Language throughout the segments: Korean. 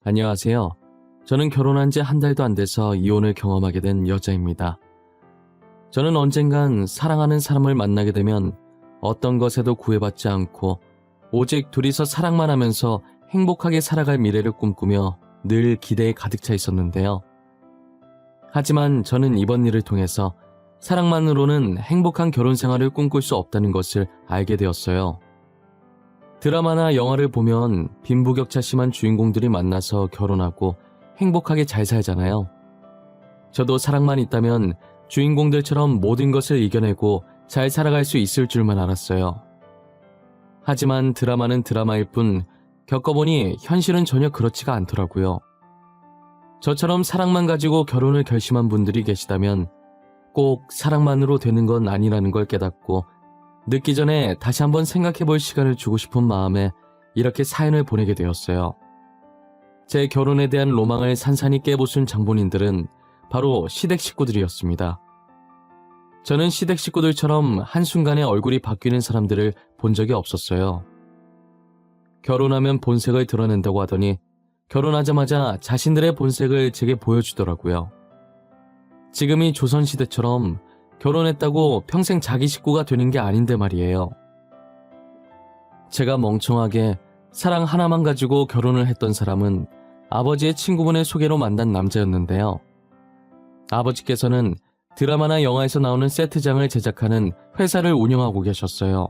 안녕하세요. 저는 결혼한 지 한 달도 안 돼서 이혼을 경험하게 된 여자입니다. 저는 언젠간 사랑하는 사람을 만나게 되면 어떤 것에도 구애받지 않고 오직 둘이서 사랑만 하면서 행복하게 살아갈 미래를 꿈꾸며 늘 기대에 가득 차 있었는데요. 하지만 저는 이번 일을 통해서 사랑만으로는 행복한 결혼 생활을 꿈꿀 수 없다는 것을 알게 되었어요. 드라마나 영화를 보면 빈부격차 심한 주인공들이 만나서 결혼하고 행복하게 잘 살잖아요. 저도 사랑만 있다면 주인공들처럼 모든 것을 이겨내고 잘 살아갈 수 있을 줄만 알았어요. 하지만 드라마는 드라마일 뿐 겪어보니 현실은 전혀 그렇지가 않더라고요. 저처럼 사랑만 가지고 결혼을 결심한 분들이 계시다면 꼭 사랑만으로 되는 건 아니라는 걸 깨닫고 늦기 전에 다시 한번 생각해볼 시간을 주고 싶은 마음에 이렇게 사연을 보내게 되었어요. 제 결혼에 대한 로망을 산산이 깨부순 장본인들은 바로 시댁 식구들이었습니다. 저는 시댁 식구들처럼 한순간에 얼굴이 바뀌는 사람들을 본 적이 없었어요. 결혼하면 본색을 드러낸다고 하더니 결혼하자마자 자신들의 본색을 제게 보여주더라고요. 지금이 조선시대처럼 결혼했다고 평생 자기 식구가 되는 게 아닌데 말이에요. 제가 멍청하게 사랑 하나만 가지고 결혼을 했던 사람은 아버지의 친구분의 소개로 만난 남자였는데요. 아버지께서는 드라마나 영화에서 나오는 세트장을 제작하는 회사를 운영하고 계셨어요.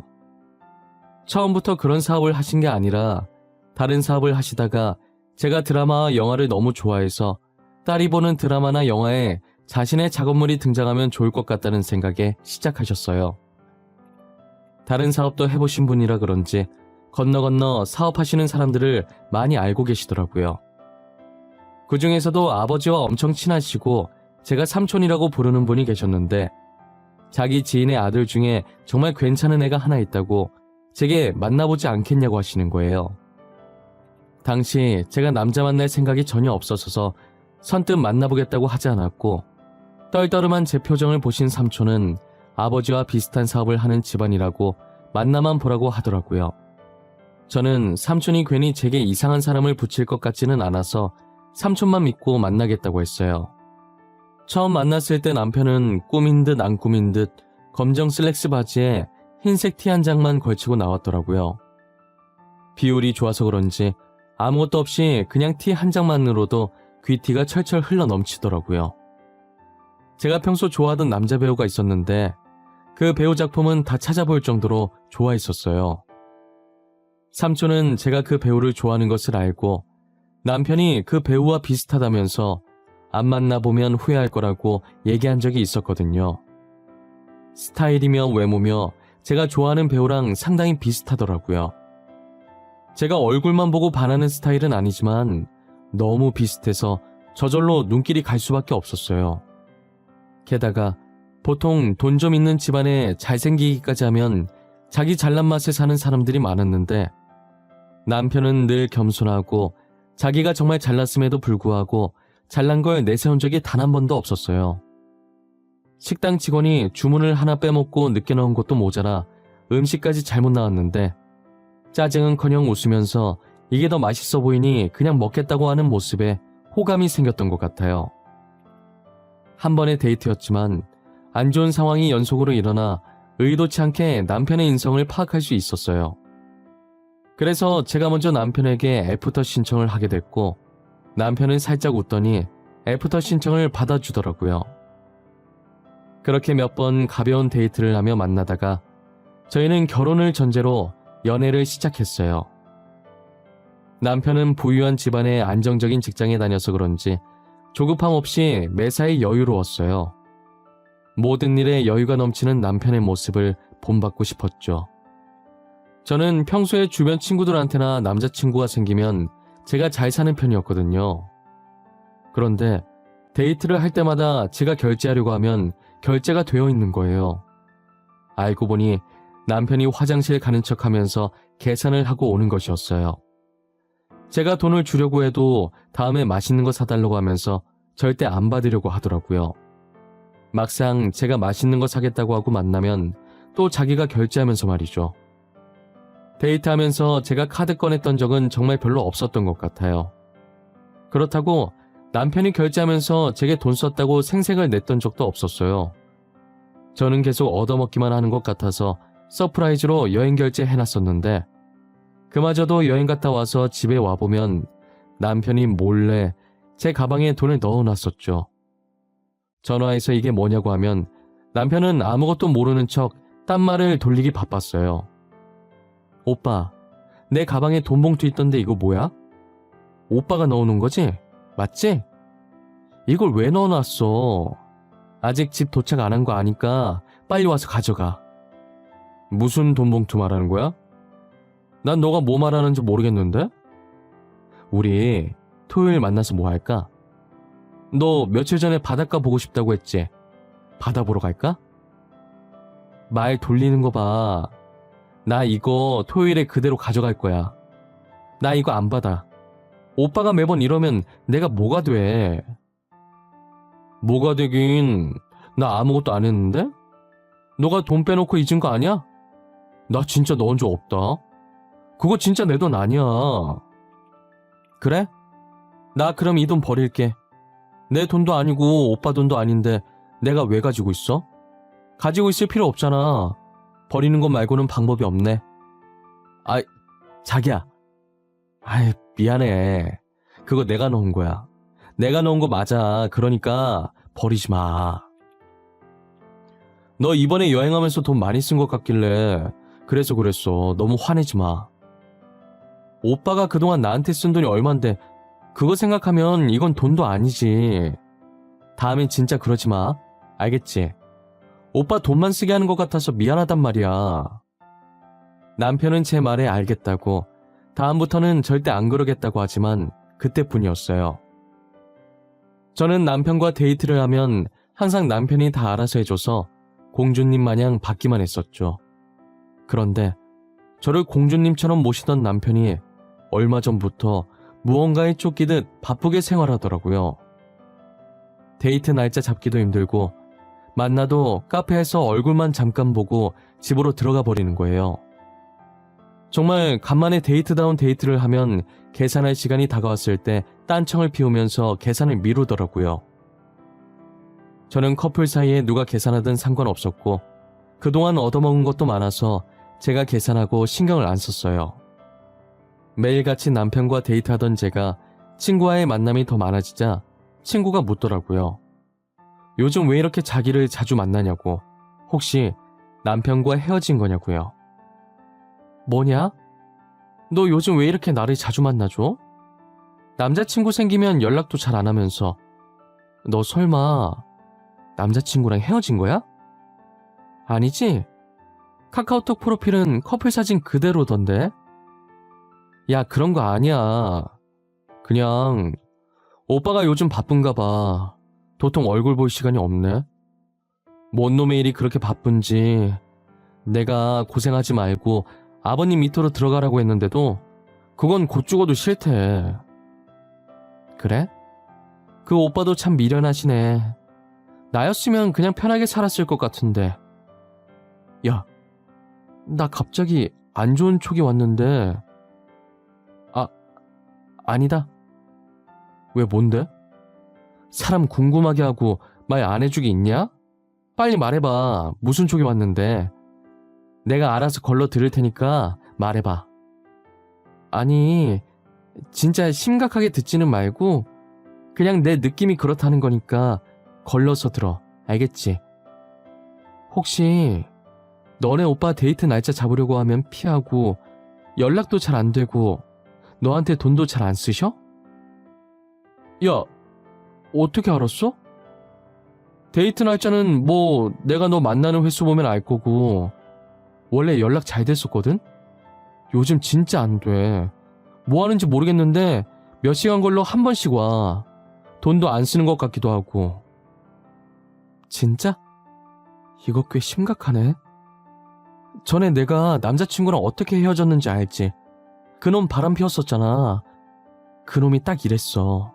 처음부터 그런 사업을 하신 게 아니라 다른 사업을 하시다가 제가 드라마와 영화를 너무 좋아해서 딸이 보는 드라마나 영화에 자신의 작업물이 등장하면 좋을 것 같다는 생각에 시작하셨어요. 다른 사업도 해보신 분이라 그런지 건너 사업하시는 사람들을 많이 알고 계시더라고요. 그 중에서도 아버지와 엄청 친하시고 제가 삼촌이라고 부르는 분이 계셨는데 자기 지인의 아들 중에 정말 괜찮은 애가 하나 있다고 제게 만나보지 않겠냐고 하시는 거예요. 당시 제가 남자 만날 생각이 전혀 없었어서 선뜻 만나보겠다고 하지 않았고 떨떠름한 제 표정을 보신 삼촌은 아버지와 비슷한 사업을 하는 집안이라고 만나만 보라고 하더라고요. 저는 삼촌이 괜히 제게 이상한 사람을 붙일 것 같지는 않아서 삼촌만 믿고 만나겠다고 했어요. 처음 만났을 때 남편은 꾸민 듯 안 꾸민 듯 검정 슬랙스 바지에 흰색 티 한 장만 걸치고 나왔더라고요. 비율이 좋아서 그런지 아무것도 없이 그냥 티 한 장만으로도 귀티가 철철 흘러 넘치더라고요. 제가 평소 좋아하던 남자 배우가 있었는데 그 배우 작품은 다 찾아볼 정도로 좋아했었어요. 삼촌은 제가 그 배우를 좋아하는 것을 알고 남편이 그 배우와 비슷하다면서 안 만나보면 후회할 거라고 얘기한 적이 있었거든요. 스타일이며 외모며 제가 좋아하는 배우랑 상당히 비슷하더라고요. 제가 얼굴만 보고 반하는 스타일은 아니지만 너무 비슷해서 저절로 눈길이 갈 수밖에 없었어요. 게다가 보통 돈 좀 있는 집안에 잘생기기까지 하면 자기 잘난 맛에 사는 사람들이 많았는데 남편은 늘 겸손하고 자기가 정말 잘났음에도 불구하고 잘난 걸 내세운 적이 단 한 번도 없었어요. 식당 직원이 주문을 하나 빼먹고 늦게 넣은 것도 모자라 음식까지 잘못 나왔는데 짜증은커녕 웃으면서 이게 더 맛있어 보이니 그냥 먹겠다고 하는 모습에 호감이 생겼던 것 같아요. 한 번의 데이트였지만 안 좋은 상황이 연속으로 일어나 의도치 않게 남편의 인성을 파악할 수 있었어요. 그래서 제가 먼저 남편에게 애프터 신청을 하게 됐고 남편은 살짝 웃더니 애프터 신청을 받아주더라고요. 그렇게 몇 번 가벼운 데이트를 하며 만나다가 저희는 결혼을 전제로 연애를 시작했어요. 남편은 부유한 집안의 안정적인 직장에 다녀서 그런지 조급함 없이 매사에 여유로웠어요. 모든 일에 여유가 넘치는 남편의 모습을 본받고 싶었죠. 저는 평소에 주변 친구들한테나 남자친구가 생기면 제가 잘 사는 편이었거든요. 그런데 데이트를 할 때마다 제가 결제하려고 하면 결제가 되어 있는 거예요. 알고 보니 남편이 화장실 가는 척하면서 계산을 하고 오는 것이었어요. 제가 돈을 주려고 해도 다음에 맛있는 거 사달라고 하면서 절대 안 받으려고 하더라고요. 막상 제가 맛있는 거 사겠다고 하고 만나면 또 자기가 결제하면서 말이죠. 데이트하면서 제가 카드 꺼냈던 적은 정말 별로 없었던 것 같아요. 그렇다고 남편이 결제하면서 제게 돈 썼다고 생색을 냈던 적도 없었어요. 저는 계속 얻어먹기만 하는 것 같아서 서프라이즈로 여행 결제 해놨었는데 그마저도 여행 갔다 와서 집에 와보면 남편이 몰래 제 가방에 돈을 넣어놨었죠. 전화해서 이게 뭐냐고 하면 남편은 아무것도 모르는 척 딴 말을 돌리기 바빴어요. 오빠, 내 가방에 돈 봉투 있던데 이거 뭐야? 오빠가 넣어놓은 거지? 맞지? 이걸 왜 넣어놨어? 아직 집 도착 안 한 거 아니까 빨리 와서 가져가. 무슨 돈 봉투 말하는 거야? 난 너가 뭐 말하는지 모르겠는데? 우리 토요일 만나서 뭐 할까? 너 며칠 전에 바닷가 보고 싶다고 했지? 바다 보러 갈까? 말 돌리는 거 봐. 나 이거 토요일에 그대로 가져갈 거야. 나 이거 안 받아. 오빠가 매번 이러면 내가 뭐가 돼? 뭐가 되긴. 나 아무것도 안 했는데? 너가 돈 빼놓고 잊은 거 아니야? 나 진짜 넣은 적 없다. 그거 진짜 내 돈 아니야. 그래? 나 그럼 이 돈 버릴게. 내 돈도 아니고 오빠 돈도 아닌데 내가 왜 가지고 있어? 가지고 있을 필요 없잖아. 버리는 것 말고는 방법이 없네. 아, 자기야. 아이, 미안해. 그거 내가 넣은 거야. 내가 넣은 거 맞아. 그러니까 버리지 마. 너 이번에 여행하면서 돈 많이 쓴 것 같길래 그래서 그랬어. 너무 화내지 마. 오빠가 그동안 나한테 쓴 돈이 얼만데 그거 생각하면 이건 돈도 아니지. 다음엔 진짜 그러지 마. 알겠지? 오빠 돈만 쓰게 하는 것 같아서 미안하단 말이야. 남편은 제 말에 알겠다고, 다음부터는 절대 안 그러겠다고 하지만 그때뿐이었어요. 저는 남편과 데이트를 하면 항상 남편이 다 알아서 해줘서 공주님 마냥 받기만 했었죠. 그런데 저를 공주님처럼 모시던 남편이 얼마 전부터 무언가에 쫓기듯 바쁘게 생활하더라고요. 데이트 날짜 잡기도 힘들고 만나도 카페에서 얼굴만 잠깐 보고 집으로 들어가 버리는 거예요. 정말 간만에 데이트다운 데이트를 하면 계산할 시간이 다가왔을 때 딴청을 피우면서 계산을 미루더라고요. 저는 커플 사이에 누가 계산하든 상관없었고 그동안 얻어먹은 것도 많아서 제가 계산하고 신경을 안 썼어요. 매일같이 남편과 데이트하던 제가 친구와의 만남이 더 많아지자 친구가 묻더라고요. 요즘 왜 이렇게 자기를 자주 만나냐고. 혹시 남편과 헤어진 거냐고요. 뭐냐? 너 요즘 왜 이렇게 나를 자주 만나줘? 남자친구 생기면 연락도 잘 안 하면서. 너 설마 남자친구랑 헤어진 거야? 아니지? 카카오톡 프로필은 커플 사진 그대로던데? 야, 그런 거 아니야. 그냥 오빠가 요즘 바쁜가 봐. 도통 얼굴 볼 시간이 없네. 뭔 놈의 일이 그렇게 바쁜지. 내가 고생하지 말고 아버님 밑으로 들어가라고 했는데도 그건 곧 죽어도 싫대. 그래? 그 오빠도 참 미련하시네. 나였으면 그냥 편하게 살았을 것 같은데. 야, 나 갑자기 안 좋은 촉이 왔는데. 아니다. 왜 뭔데? 사람 궁금하게 하고 말 안 해주기 있냐? 빨리 말해봐. 무슨 촉이 왔는데. 내가 알아서 걸러 들을 테니까 말해봐. 아니, 진짜 심각하게 듣지는 말고 그냥 내 느낌이 그렇다는 거니까 걸러서 들어. 알겠지? 혹시 너네 오빠 데이트 날짜 잡으려고 하면 피하고 연락도 잘 안 되고 너한테 돈도 잘 안 쓰셔? 야, 어떻게 알았어? 데이트 날짜는 뭐 내가 너 만나는 횟수 보면 알 거고 원래 연락 잘 됐었거든? 요즘 진짜 안 돼. 뭐 하는지 모르겠는데 몇 시간 걸러 한 번씩 와. 돈도 안 쓰는 것 같기도 하고. 진짜? 이거 꽤 심각하네. 전에 내가 남자친구랑 어떻게 헤어졌는지 알지? 그놈 바람 피웠었잖아. 그놈이 딱 이랬어.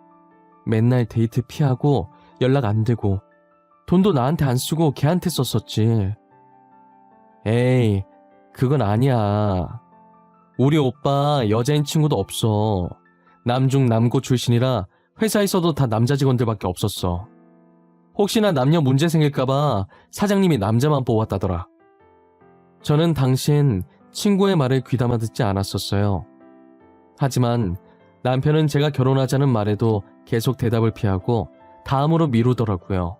맨날 데이트 피하고 연락 안 되고 돈도 나한테 안 쓰고 걔한테 썼었지. 에이, 그건 아니야. 우리 오빠 여자인 친구도 없어. 남중 남고 출신이라 회사에서도 다 남자 직원들밖에 없었어. 혹시나 남녀 문제 생길까봐 사장님이 남자만 뽑았다더라. 저는 당시엔 친구의 말을 귀담아 듣지 않았었어요. 하지만 남편은 제가 결혼하자는 말에도 계속 대답을 피하고 다음으로 미루더라고요.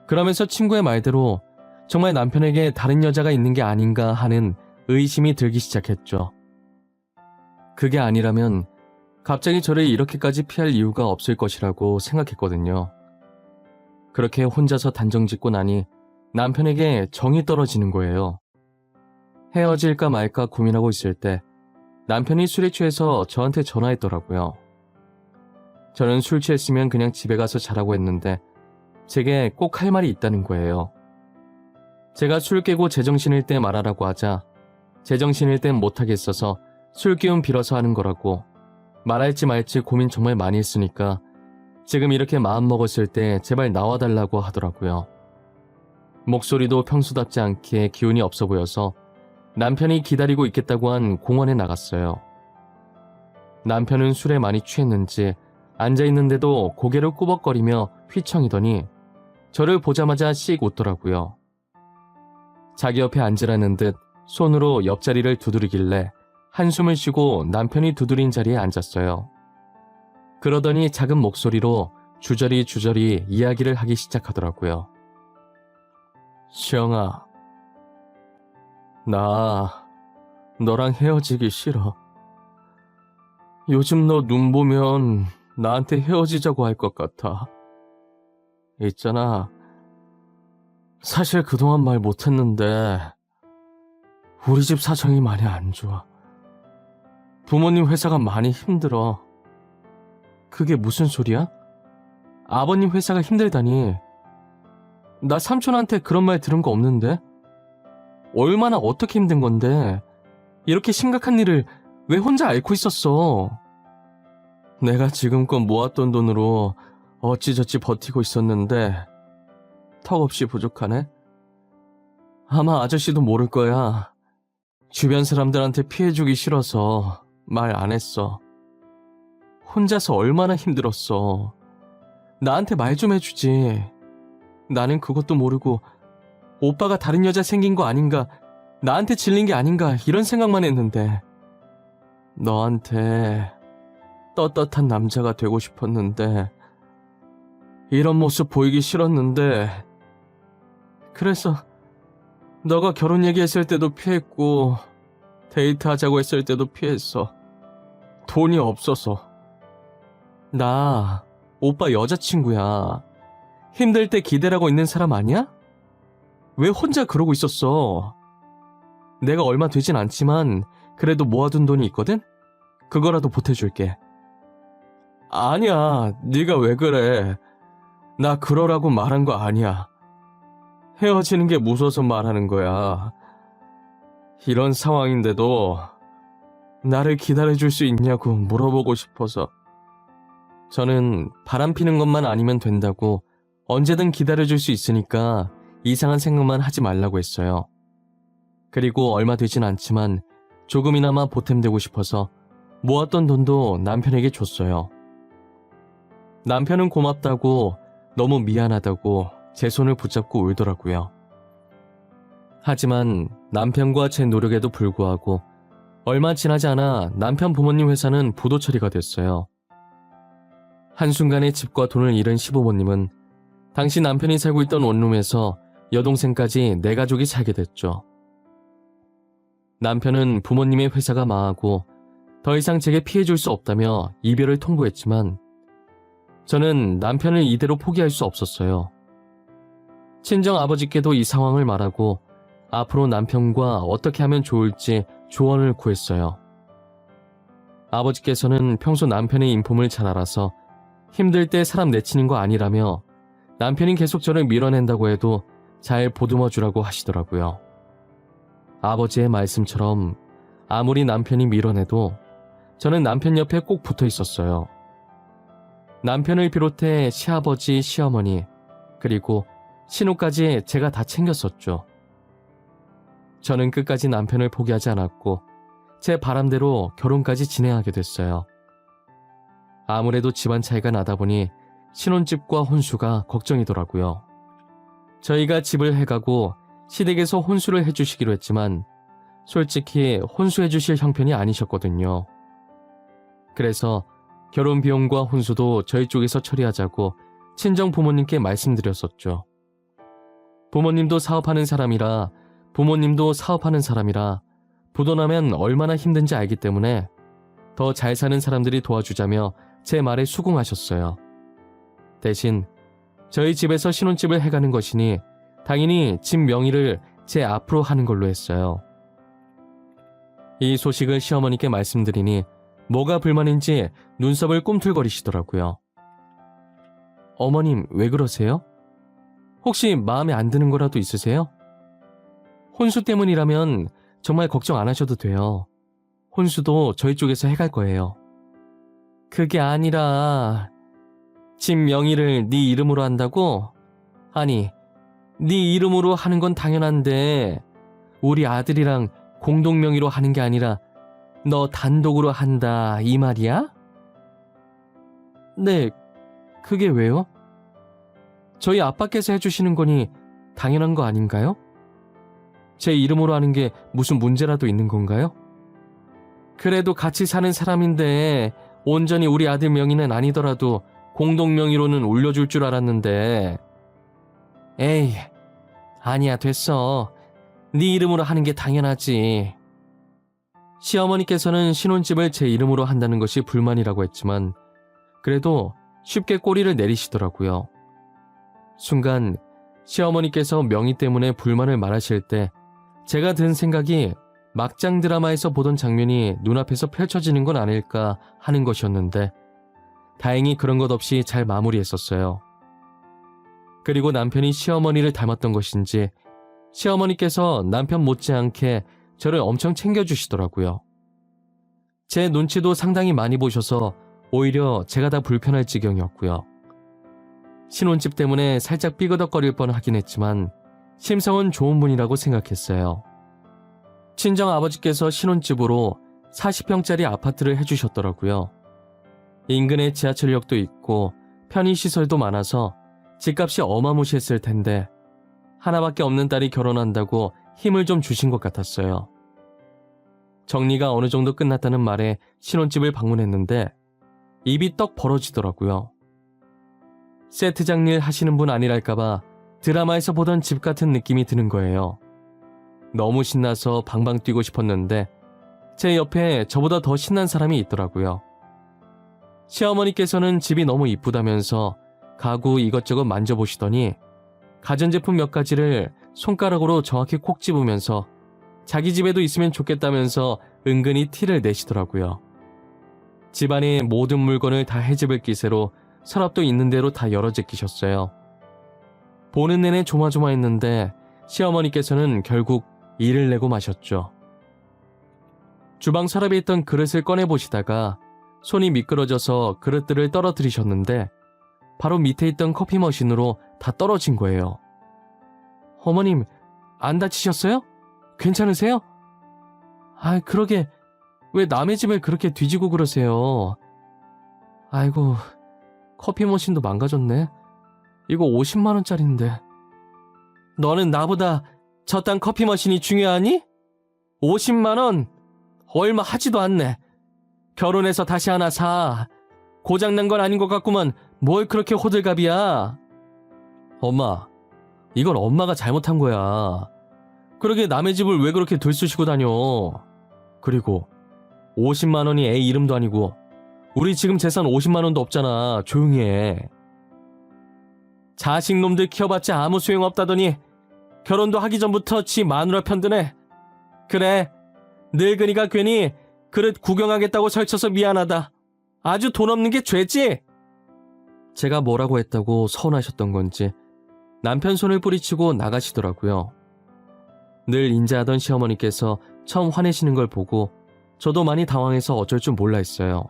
그러면서 친구의 말대로 정말 남편에게 다른 여자가 있는 게 아닌가 하는 의심이 들기 시작했죠. 그게 아니라면 갑자기 저를 이렇게까지 피할 이유가 없을 것이라고 생각했거든요. 그렇게 혼자서 단정 짓고 나니 남편에게 정이 떨어지는 거예요. 헤어질까 말까 고민하고 있을 때 남편이 술에 취해서 저한테 전화했더라고요. 저는 술 취했으면 그냥 집에 가서 자라고 했는데 제게 꼭 할 말이 있다는 거예요. 제가 술 깨고 제정신일 때 말하라고 하자 제정신일 땐 못하겠어서 술 기운 빌어서 하는 거라고, 말할지 말지 고민 정말 많이 했으니까 지금 이렇게 마음먹었을 때 제발 나와달라고 하더라고요. 목소리도 평소답지 않게 기운이 없어 보여서 남편이 기다리고 있겠다고 한 공원에 나갔어요. 남편은 술에 많이 취했는지 앉아있는데도 고개를 꾸벅거리며 휘청이더니 저를 보자마자 씩 웃더라고요. 자기 옆에 앉으라는 듯 손으로 옆자리를 두드리길래 한숨을 쉬고 남편이 두드린 자리에 앉았어요. 그러더니 작은 목소리로 주저리 이야기를 하기 시작하더라고요. 시영아, 나 너랑 헤어지기 싫어. 요즘 너 눈 보면 나한테 헤어지자고 할 것 같아. 있잖아, 사실 그동안 말 못했는데 우리 집 사정이 많이 안 좋아. 부모님 회사가 많이 힘들어. 그게 무슨 소리야? 아버님 회사가 힘들다니. 나 삼촌한테 그런 말 들은 거 없는데? 얼마나 어떻게 힘든 건데 이렇게 심각한 일을 왜 혼자 앓고 있었어? 내가 지금껏 모았던 돈으로 어찌저찌 버티고 있었는데 턱없이 부족하네? 아마 아저씨도 모를 거야. 주변 사람들한테 피해주기 싫어서 말 안 했어. 혼자서 얼마나 힘들었어. 나한테 말 좀 해주지. 나는 그것도 모르고 오빠가 다른 여자 생긴 거 아닌가, 나한테 질린 게 아닌가 이런 생각만 했는데 너한테 떳떳한 남자가 되고 싶었는데 이런 모습 보이기 싫었는데 그래서 너가 결혼 얘기했을 때도 피했고 데이트하자고 했을 때도 피했어. 돈이 없어서. 나 오빠 여자친구야. 힘들 때 기대라고 있는 사람 아니야? 왜 혼자 그러고 있었어? 내가 얼마 되진 않지만 그래도 모아둔 돈이 있거든? 그거라도 보태줄게. 아니야, 네가 왜 그래. 나 그러라고 말한 거 아니야. 헤어지는 게 무서워서 말하는 거야. 이런 상황인데도 나를 기다려줄 수 있냐고 물어보고 싶어서. 저는 바람 피는 것만 아니면 된다고, 언제든 기다려줄 수 있으니까 이상한 생각만 하지 말라고 했어요. 그리고 얼마 되진 않지만 조금이나마 보탬되고 싶어서 모았던 돈도 남편에게 줬어요. 남편은 고맙다고, 너무 미안하다고 제 손을 붙잡고 울더라고요. 하지만 남편과 제 노력에도 불구하고 얼마 지나지 않아 남편 부모님 회사는 부도 처리가 됐어요. 한순간에 집과 돈을 잃은 시부모님은 당시 남편이 살고 있던 원룸에서 여동생까지 네 가족이 살게 됐죠. 남편은 부모님의 회사가 망하고 더 이상 제게 피해줄 수 없다며 이별을 통보했지만 저는 남편을 이대로 포기할 수 없었어요. 친정 아버지께도 이 상황을 말하고 앞으로 남편과 어떻게 하면 좋을지 조언을 구했어요. 아버지께서는 평소 남편의 인품을 잘 알아서 힘들 때 사람 내치는 거 아니라며 남편이 계속 저를 밀어낸다고 해도 잘 보듬어 주라고 하시더라고요. 아버지의 말씀처럼 아무리 남편이 밀어내도 저는 남편 옆에 꼭 붙어 있었어요. 남편을 비롯해 시아버지, 시어머니, 그리고 신우까지 제가 다 챙겼었죠. 저는 끝까지 남편을 포기하지 않았고 제 바람대로 결혼까지 진행하게 됐어요. 아무래도 집안 차이가 나다 보니 신혼집과 혼수가 걱정이더라고요. 저희가 집을 해가고 시댁에서 혼수를 해주시기로 했지만 솔직히 혼수해주실 형편이 아니셨거든요. 그래서 결혼 비용과 혼수도 저희 쪽에서 처리하자고 친정 부모님께 말씀드렸었죠. 부모님도 사업하는 사람이라 부모님도 사업하는 사람이라 부도나면 얼마나 힘든지 알기 때문에 더 잘 사는 사람들이 도와주자며 제 말에 수긍하셨어요. 대신 저희 집에서 신혼집을 해가는 것이니 당연히 집 명의를 제 앞으로 하는 걸로 했어요. 이 소식을 시어머니께 말씀드리니 뭐가 불만인지 눈썹을 꿈틀거리시더라고요. 어머님, 왜 그러세요? 혹시 마음에 안 드는 거라도 있으세요? 혼수 때문이라면 정말 걱정 안 하셔도 돼요. 혼수도 저희 쪽에서 해갈 거예요. 그게 아니라 집 명의를 네 이름으로 한다고? 아니, 네 이름으로 하는 건 당연한데 우리 아들이랑 공동 명의로 하는 게 아니라 너 단독으로 한다 이 말이야? 네, 그게 왜요? 저희 아빠께서 해주시는 거니 당연한 거 아닌가요? 제 이름으로 하는 게 무슨 문제라도 있는 건가요? 그래도 같이 사는 사람인데 온전히 우리 아들 명의는 아니더라도 공동 명의로는 올려줄 줄 알았는데. 에이, 아니야, 됐어. 네 이름으로 하는 게 당연하지. 시어머니께서는 신혼집을 제 이름으로 한다는 것이 불만이라고 했지만 그래도 쉽게 꼬리를 내리시더라고요. 순간 시어머니께서 명의 때문에 불만을 말하실 때 제가 든 생각이 막장 드라마에서 보던 장면이 눈앞에서 펼쳐지는 건 아닐까 하는 것이었는데 다행히 그런 것 없이 잘 마무리했었어요. 그리고 남편이 시어머니를 닮았던 것인지 시어머니께서 남편 못지않게 저를 엄청 챙겨주시더라고요. 제 눈치도 상당히 많이 보셔서 오히려 제가 다 불편할 지경이었고요. 신혼집 때문에 살짝 삐그덕거릴 뻔하긴 했지만 심성은 좋은 분이라고 생각했어요. 친정 아버지께서 신혼집으로 40평짜리 아파트를 해주셨더라고요. 인근에 지하철역도 있고 편의시설도 많아서 집값이 어마무시했을 텐데 하나밖에 없는 딸이 결혼한다고 힘을 좀 주신 것 같았어요. 정리가 어느 정도 끝났다는 말에 신혼집을 방문했는데 입이 떡 벌어지더라고요. 세트장 일 하시는 분 아니랄까봐 드라마에서 보던 집 같은 느낌이 드는 거예요. 너무 신나서 방방 뛰고 싶었는데 제 옆에 저보다 더 신난 사람이 있더라고요. 시어머니께서는 집이 너무 이쁘다면서 가구 이것저것 만져보시더니 가전제품 몇 가지를 손가락으로 정확히 콕 집으면서 자기 집에도 있으면 좋겠다면서 은근히 티를 내시더라고요. 집안의 모든 물건을 다 헤집을 기세로 서랍도 있는 대로 다 열어 제끼셨어요. 보는 내내 조마조마했는데 시어머니께서는 결국 일을 내고 마셨죠. 주방 서랍에 있던 그릇을 꺼내보시다가 손이 미끄러져서 그릇들을 떨어뜨리셨는데 바로 밑에 있던 커피 머신으로 다 떨어진 거예요. 어머님, 안 다치셨어요? 괜찮으세요? 아, 그러게 왜 남의 집을 그렇게 뒤지고 그러세요? 아이고, 커피 머신도 망가졌네. 이거 50만 원짜리인데. 너는 나보다 저딴 커피 머신이 중요하니? 50만 원? 얼마 하지도 않네. 결혼해서 다시 하나 사. 고장난 건 아닌 것 같구만. 뭘 그렇게 호들갑이야? 엄마, 이건 엄마가 잘못한 거야. 그러게 남의 집을 왜 그렇게 들쑤시고 다녀. 그리고 50만 원이 애 이름도 아니고 우리 지금 재산 50만 원도 없잖아. 조용히 해. 자식놈들 키워봤자 아무 소용없다더니 결혼도 하기 전부터 지 마누라 편드네. 그래, 늙은이가 괜히 그릇 구경하겠다고 설쳐서 미안하다. 아주 돈 없는 게 죄지? 제가 뭐라고 했다고 서운하셨던 건지 남편 손을 뿌리치고 나가시더라고요. 늘 인자하던 시어머니께서 처음 화내시는 걸 보고 저도 많이 당황해서 어쩔 줄 몰라 했어요.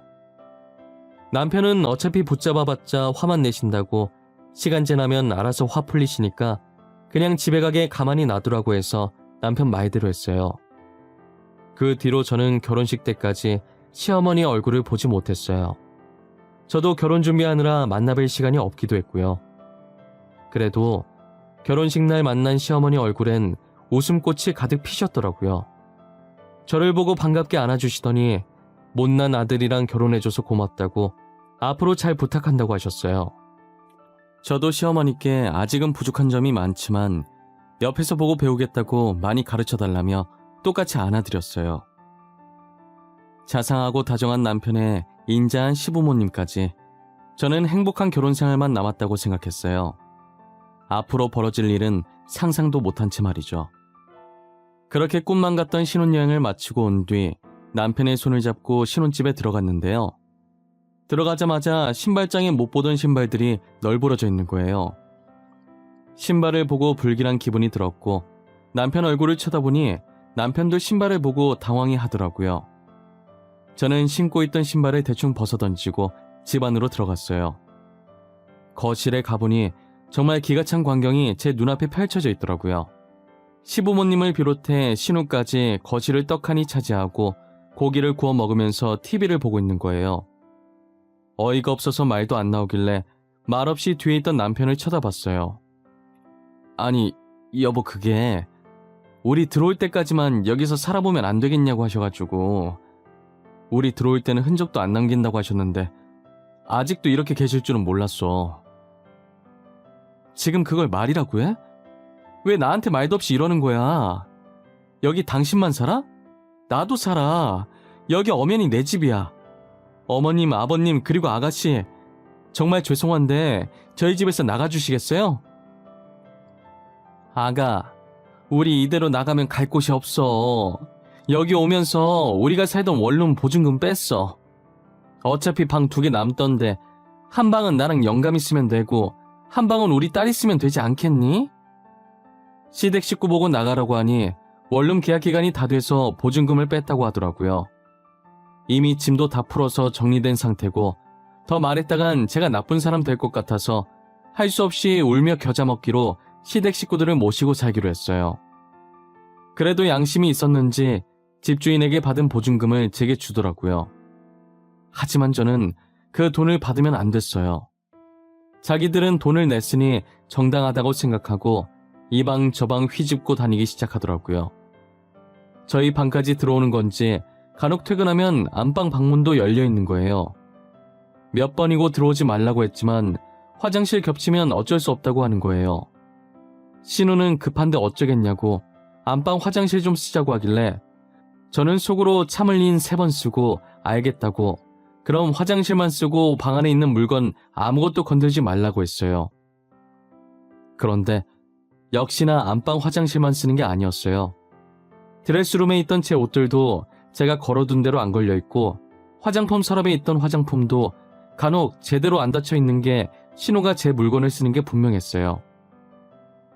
남편은 어차피 붙잡아봤자 화만 내신다고 시간 지나면 알아서 화 풀리시니까 그냥 집에 가게 가만히 놔두라고 해서 남편 말대로 했어요. 그 뒤로 저는 결혼식 때까지 시어머니 얼굴을 보지 못했어요. 저도 결혼 준비하느라 만나뵐 시간이 없기도 했고요. 그래도 결혼식 날 만난 시어머니 얼굴엔 웃음꽃이 가득 피셨더라고요. 저를 보고 반갑게 안아주시더니 못난 아들이랑 결혼해줘서 고맙다고 앞으로 잘 부탁한다고 하셨어요. 저도 시어머니께 아직은 부족한 점이 많지만 옆에서 보고 배우겠다고 많이 가르쳐달라며 똑같이 안아드렸어요. 자상하고 다정한 남편의 인자한 시부모님까지 저는 행복한 결혼 생활만 남았다고 생각했어요. 앞으로 벌어질 일은 상상도 못한 채 말이죠. 그렇게 꿈만 같던 신혼여행을 마치고 온 뒤 남편의 손을 잡고 신혼집에 들어갔는데요. 들어가자마자 신발장에 못 보던 신발들이 널브러져 있는 거예요. 신발을 보고 불길한 기분이 들었고 남편 얼굴을 쳐다보니 남편도 신발을 보고 당황해 하더라고요. 저는 신고 있던 신발을 대충 벗어던지고 집 안으로 들어갔어요. 거실에 가보니 정말 기가 찬 광경이 제 눈앞에 펼쳐져 있더라고요. 시부모님을 비롯해 신우까지 거실을 떡하니 차지하고 고기를 구워 먹으면서 TV를 보고 있는 거예요. 어이가 없어서 말도 안 나오길래 말없이 뒤에 있던 남편을 쳐다봤어요. 아니, 여보 그게 우리 들어올 때까지만 여기서 살아보면 안 되겠냐고 하셔가지고 우리 들어올 때는 흔적도 안 남긴다고 하셨는데 아직도 이렇게 계실 줄은 몰랐어. 지금 그걸 말이라고 해? 왜 나한테 말도 없이 이러는 거야? 여기 당신만 살아? 나도 살아. 여기 엄연히 내 집이야. 어머님, 아버님, 그리고 아가씨, 정말 죄송한데 저희 집에서 나가주시겠어요? 아가, 우리 이대로 나가면 갈 곳이 없어. 여기 오면서 우리가 살던 원룸 보증금 뺐어. 어차피 방 2개 남던데 한 방은 나랑 영감이 쓰면 되고 한 방은 우리 딸이 쓰면 되지 않겠니? 시댁 식구 보고 나가라고 하니 원룸 계약 기간이 다 돼서 보증금을 뺐다고 하더라고요. 이미 짐도 다 풀어서 정리된 상태고 더 말했다간 제가 나쁜 사람 될 것 같아서 할 수 없이 울며 겨자 먹기로 시댁 식구들을 모시고 살기로 했어요. 그래도 양심이 있었는지 집주인에게 받은 보증금을 제게 주더라고요. 하지만 저는 그 돈을 받으면 안 됐어요. 자기들은 돈을 냈으니 정당하다고 생각하고 이 방 저 방 휘집고 다니기 시작하더라고요. 저희 방까지 들어오는 건지 간혹 퇴근하면 안방 방문도 열려 있는 거예요. 몇 번이고 들어오지 말라고 했지만 화장실 겹치면 어쩔 수 없다고 하는 거예요. 신우는 급한데 어쩌겠냐고 안방 화장실 좀 쓰자고 하길래 저는 속으로 참 흘린 3번 쓰고 알겠다고 그럼 화장실만 쓰고 방 안에 있는 물건 아무것도 건들지 말라고 했어요. 그런데 역시나 안방 화장실만 쓰는 게 아니었어요. 드레스룸에 있던 제 옷들도 제가 걸어둔 대로 안 걸려있고 화장품 서랍에 있던 화장품도 간혹 제대로 안 닫혀 있는 게 신우가 제 물건을 쓰는 게 분명했어요.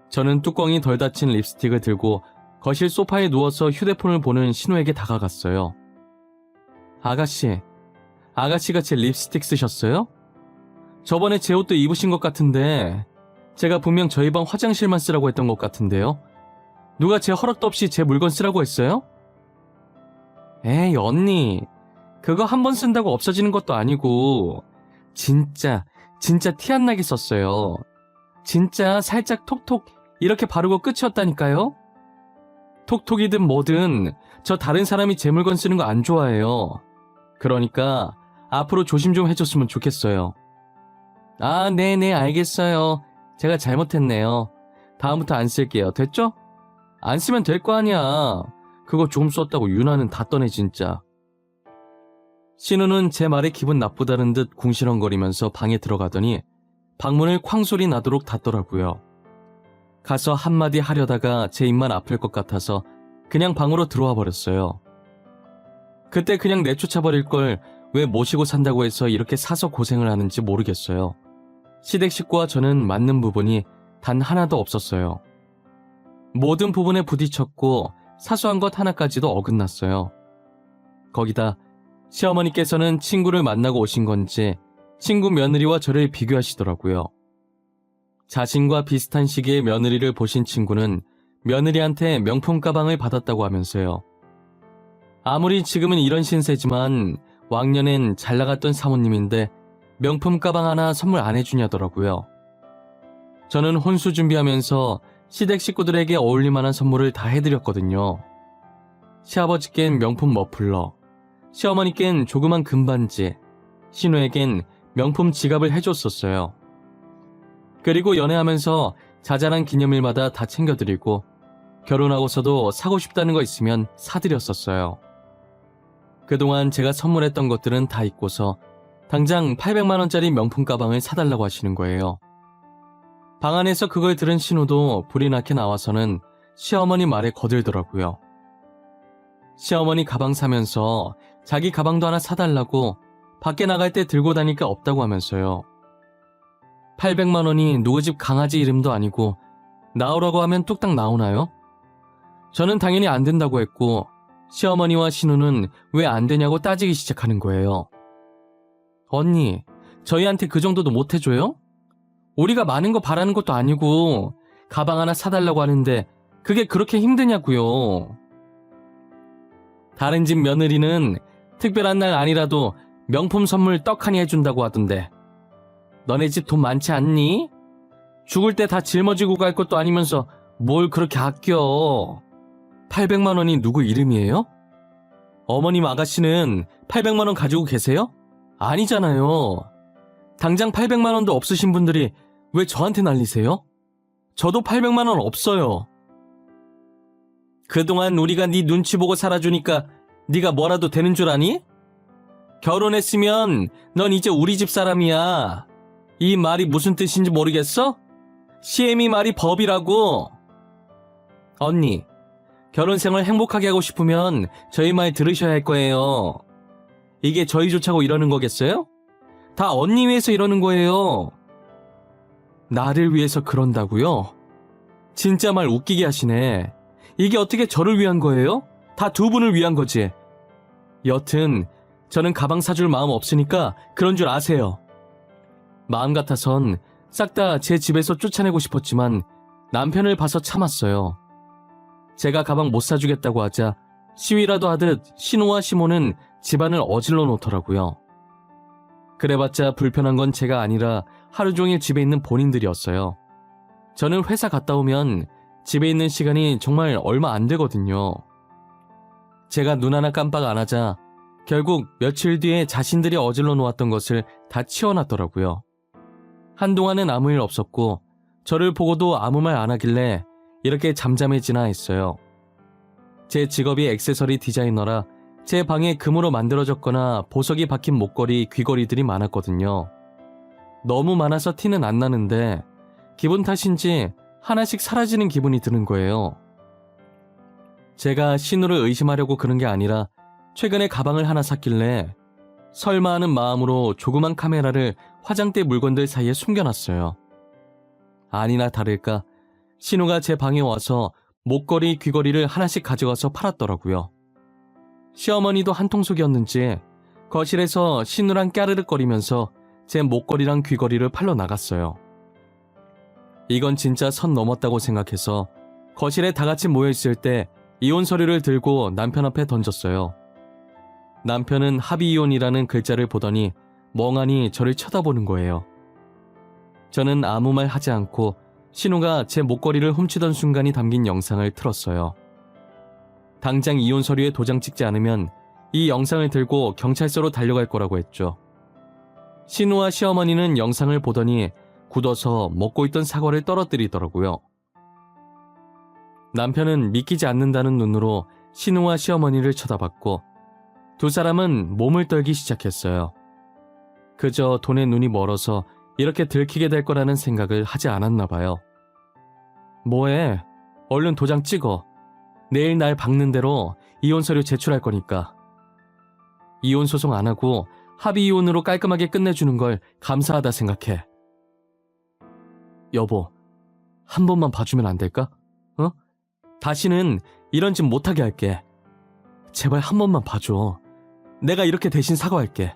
저는 뚜껑이 덜 닫힌 립스틱을 들고 거실 소파에 누워서 휴대폰을 보는 신우에게 다가갔어요. 아가씨가 제 립스틱 쓰셨어요? 저번에 제 옷도 입으신 것 같은데 제가 분명 저희 방 화장실만 쓰라고 했던 것 같은데요. 누가 제 허락도 없이 제 물건 쓰라고 했어요? 에이 언니, 그거 한 번 쓴다고 없어지는 것도 아니고 진짜 티 안 나게 썼어요. 진짜 살짝 톡톡 이렇게 바르고 끝이었다니까요. 톡톡이든 뭐든 저 다른 사람이 제 물건 쓰는 거 안 좋아해요. 그러니까 앞으로 조심 좀 해줬으면 좋겠어요. 아, 네네 알겠어요. 제가 잘못했네요. 다음부터 안 쓸게요. 됐죠? 안 쓰면 될 거 아니야. 그거 조금 썼다고 유나는 다 떠네 진짜. 신우는 제 말에 기분 나쁘다는 듯 궁시렁거리면서 방에 들어가더니 방문을 쾅 소리 나도록 닫더라고요. 가서 한마디 하려다가 제 입만 아플 것 같아서 그냥 방으로 들어와 버렸어요. 그때 그냥 내쫓아버릴 걸 왜 모시고 산다고 해서 이렇게 사서 고생을 하는지 모르겠어요. 시댁 식구와 저는 맞는 부분이 단 하나도 없었어요. 모든 부분에 부딪혔고 사소한 것 하나까지도 어긋났어요. 거기다 시어머니께서는 친구를 만나고 오신 건지 친구 며느리와 저를 비교하시더라고요. 자신과 비슷한 시기에 며느리를 보신 친구는 며느리한테 명품 가방을 받았다고 하면서요. 아무리 지금은 이런 신세지만 왕년엔 잘 나갔던 사모님인데 명품 가방 하나 선물 안 해주냐더라고요. 저는 혼수 준비하면서 시댁 식구들에게 어울릴만한 선물을 다 해드렸거든요. 시아버지께는 명품 머플러, 시어머니께는 조그만 금반지, 신우에겐 명품 지갑을 해줬었어요. 그리고 연애하면서 자잘한 기념일마다 다 챙겨드리고 결혼하고서도 사고 싶다는 거 있으면 사드렸었어요. 그동안 제가 선물했던 것들은 다 잊고서 당장 800만 원짜리 명품 가방을 사달라고 하시는 거예요. 방 안에서 그걸 들은 신우도 불이 나게 나와서는 시어머니 말에 거들더라고요. 시어머니 가방 사면서 자기 가방도 하나 사달라고 밖에 나갈 때 들고 다니까 없다고 하면서요. 800만 원이 누구 집 강아지 이름도 아니고 나오라고 하면 뚝딱 나오나요? 저는 당연히 안 된다고 했고 시어머니와 신우는 왜 안 되냐고 따지기 시작하는 거예요. 언니, 저희한테 그 정도도 못 해줘요? 우리가 많은 거 바라는 것도 아니고 가방 하나 사달라고 하는데 그게 그렇게 힘드냐고요. 다른 집 며느리는 특별한 날 아니라도 명품 선물 떡하니 해준다고 하던데 너네 집 돈 많지 않니? 죽을 때 다 짊어지고 갈 것도 아니면서 뭘 그렇게 아껴. 800만 원이 누구 이름이에요? 어머님 아가씨는 800만 원 가지고 계세요? 아니잖아요. 당장 800만 원도 없으신 분들이 왜 저한테 난리세요? 저도 800만 원 없어요. 그동안 우리가 네 눈치 보고 살아주니까 네가 뭐라도 되는 줄 아니? 결혼했으면 넌 이제 우리 집 사람이야. 이 말이 무슨 뜻인지 모르겠어? 시애미 말이 법이라고. 언니, 결혼 생활 행복하게 하고 싶으면 저희 말 들으셔야 할 거예요. 이게 저희 좋자고 이러는 거겠어요? 다 언니 위해서 이러는 거예요. 나를 위해서 그런다고요? 진짜 말 웃기게 하시네. 이게 어떻게 저를 위한 거예요? 다 두 분을 위한 거지. 여튼 저는 가방 사줄 마음 없으니까 그런 줄 아세요. 마음 같아선 싹 다 제 집에서 쫓아내고 싶었지만 남편을 봐서 참았어요. 제가 가방 못 사주겠다고 하자 시위라도 하듯 신우와 시모는 집안을 어질러 놓더라고요. 그래봤자 불편한 건 제가 아니라 하루 종일 집에 있는 본인들이었어요. 저는 회사 갔다 오면 집에 있는 시간이 정말 얼마 안 되거든요. 제가 눈 하나 깜빡 안 하자 결국 며칠 뒤에 자신들이 어질러 놓았던 것을 다 치워놨더라고요. 한동안은 아무 일 없었고 저를 보고도 아무 말 안 하길래 이렇게 잠잠해지나 했어요. 제 직업이 액세서리 디자이너라 제 방에 금으로 만들어졌거나 보석이 박힌 목걸이, 귀걸이들이 많았거든요. 너무 많아서 티는 안 나는데 기분 탓인지 하나씩 사라지는 기분이 드는 거예요. 제가 신우를 의심하려고 그런 게 아니라 최근에 가방을 하나 샀길래 설마 하는 마음으로 조그만 카메라를 화장대 물건들 사이에 숨겨놨어요. 아니나 다를까 신우가 제 방에 와서 목걸이, 귀걸이를 하나씩 가져가서 팔았더라고요. 시어머니도 한통속이었는지 거실에서 신우랑 까르륵거리면서 제 목걸이랑 귀걸이를 팔러 나갔어요. 이건 진짜 선 넘었다고 생각해서 거실에 다 같이 모여있을 때 이혼 서류를 들고 남편 앞에 던졌어요. 남편은 합의이혼이라는 글자를 보더니 멍하니 저를 쳐다보는 거예요. 저는 아무 말 하지 않고 신우가 제 목걸이를 훔치던 순간이 담긴 영상을 틀었어요. 당장 이혼 서류에 도장 찍지 않으면 이 영상을 들고 경찰서로 달려갈 거라고 했죠. 신우와 시어머니는 영상을 보더니 굳어서 먹고 있던 사과를 떨어뜨리더라고요. 남편은 믿기지 않는다는 눈으로 신우와 시어머니를 쳐다봤고 두 사람은 몸을 떨기 시작했어요. 그저 돈에 눈이 멀어서 이렇게 들키게 될 거라는 생각을 하지 않았나 봐요. 뭐해? 얼른 도장 찍어. 내일 날 박는 대로 이혼 서류 제출할 거니까. 이혼 소송 안 하고 합의 이혼으로 깔끔하게 끝내주는 걸 감사하다 생각해. 여보, 한 번만 봐주면 안 될까? 어? 다시는 이런 짓 못하게 할게. 제발 한 번만 봐줘. 내가 이렇게 대신 사과할게.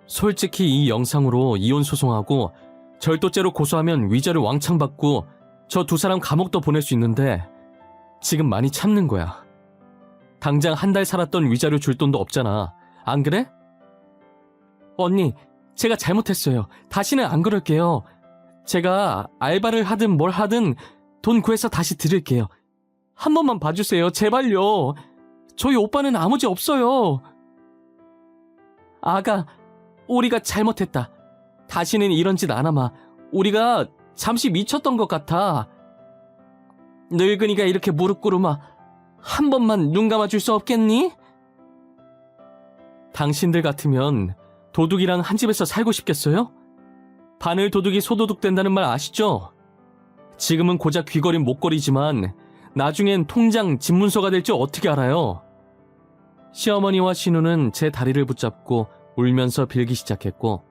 솔직히 이 영상으로 이혼 소송하고 절도죄로 고소하면 위자료 왕창 받고 저 두 사람 감옥도 보낼 수 있는데 지금 많이 참는 거야. 당장 한 달 살았던 위자료 줄 돈도 없잖아. 안 그래? 언니, 제가 잘못했어요. 다시는 안 그럴게요. 제가 알바를 하든 뭘 하든 돈 구해서 다시 드릴게요. 한 번만 봐주세요. 제발요. 저희 오빠는 아무 죄 없어요. 아가, 우리가 잘못했다. 다시는 이런 짓 안 하마. 우리가 잠시 미쳤던 것 같아. 늙은이가 이렇게 무릎 꿇으마. 한 번만 눈 감아줄 수 없겠니? 당신들 같으면 도둑이랑 한 집에서 살고 싶겠어요? 바늘 도둑이 소도둑 된다는 말 아시죠? 지금은 고작 귀걸이는 목걸이지만 나중엔 통장 집문서가 될 줄 어떻게 알아요? 시어머니와 신우는 제 다리를 붙잡고 울면서 빌기 시작했고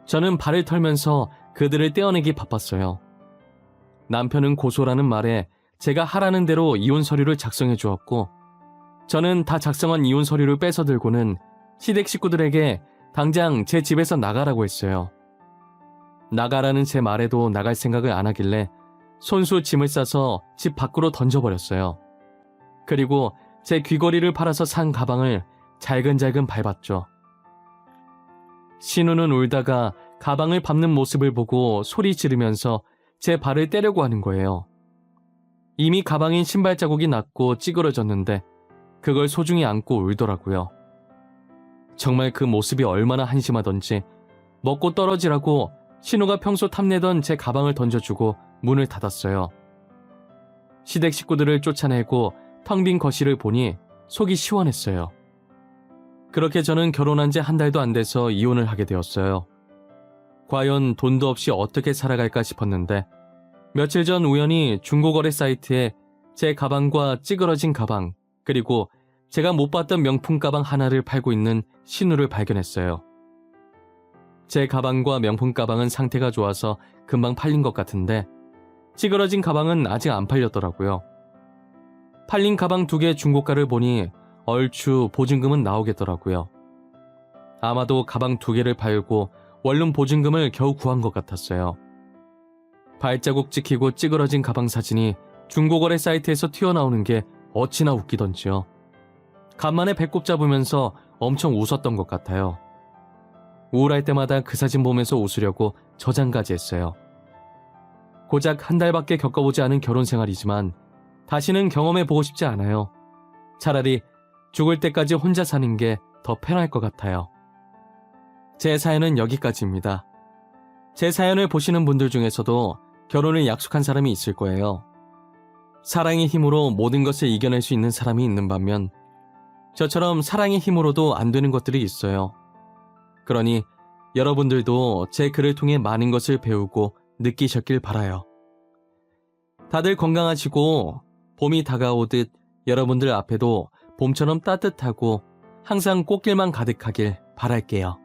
저는 발을 털면서 그들을 떼어내기 바빴어요. 남편은 고소라는 말에 제가 하라는 대로 이혼 서류를 작성해 주었고 저는 다 작성한 이혼 서류를 뺏어 들고는 시댁 식구들에게 당장 제 집에서 나가라고 했어요. 나가라는 제 말에도 나갈 생각을 안 하길래 손수 짐을 싸서 집 밖으로 던져버렸어요. 그리고 제 귀걸이를 팔아서 산 가방을 잘근잘근 밟았죠. 신우는 울다가 가방을 밟는 모습을 보고 소리 지르면서 제 발을 떼려고 하는 거예요. 이미 가방엔 신발 자국이 났고 찌그러졌는데 그걸 소중히 안고 울더라고요. 정말 그 모습이 얼마나 한심하던지 먹고 떨어지라고 신우가 평소 탐내던 제 가방을 던져주고 문을 닫았어요. 시댁 식구들을 쫓아내고 텅 빈 거실을 보니 속이 시원했어요. 그렇게 저는 결혼한 지 한 달도 안 돼서 이혼을 하게 되었어요. 과연 돈도 없이 어떻게 살아갈까 싶었는데 며칠 전 우연히 중고거래 사이트에 제 가방과 찌그러진 가방 그리고 제가 못 봤던 명품 가방 하나를 팔고 있는 신우를 발견했어요. 제 가방과 명품 가방은 상태가 좋아서 금방 팔린 것 같은데 찌그러진 가방은 아직 안 팔렸더라고요. 팔린 가방 2개 중고가를 보니 얼추 보증금은 나오겠더라고요. 아마도 가방 2개를 팔고 원룸 보증금을 겨우 구한 것 같았어요. 발자국 찍히고 찌그러진 가방 사진이 중고거래 사이트에서 튀어나오는 게 어찌나 웃기던지요. 간만에 배꼽 잡으면서 엄청 웃었던 것 같아요. 우울할 때마다 그 사진 보면서 웃으려고 저장까지 했어요. 고작 한 달밖에 겪어보지 않은 결혼 생활이지만 다시는 경험해보고 싶지 않아요. 차라리 죽을 때까지 혼자 사는 게 더 편할 것 같아요. 제 사연은 여기까지입니다. 제 사연을 보시는 분들 중에서도 결혼을 약속한 사람이 있을 거예요. 사랑의 힘으로 모든 것을 이겨낼 수 있는 사람이 있는 반면 저처럼 사랑의 힘으로도 안 되는 것들이 있어요. 그러니 여러분들도 제 글을 통해 많은 것을 배우고 느끼셨길 바라요. 다들 건강하시고 봄이 다가오듯 여러분들 앞에도 봄처럼 따뜻하고 항상 꽃길만 가득하길 바랄게요.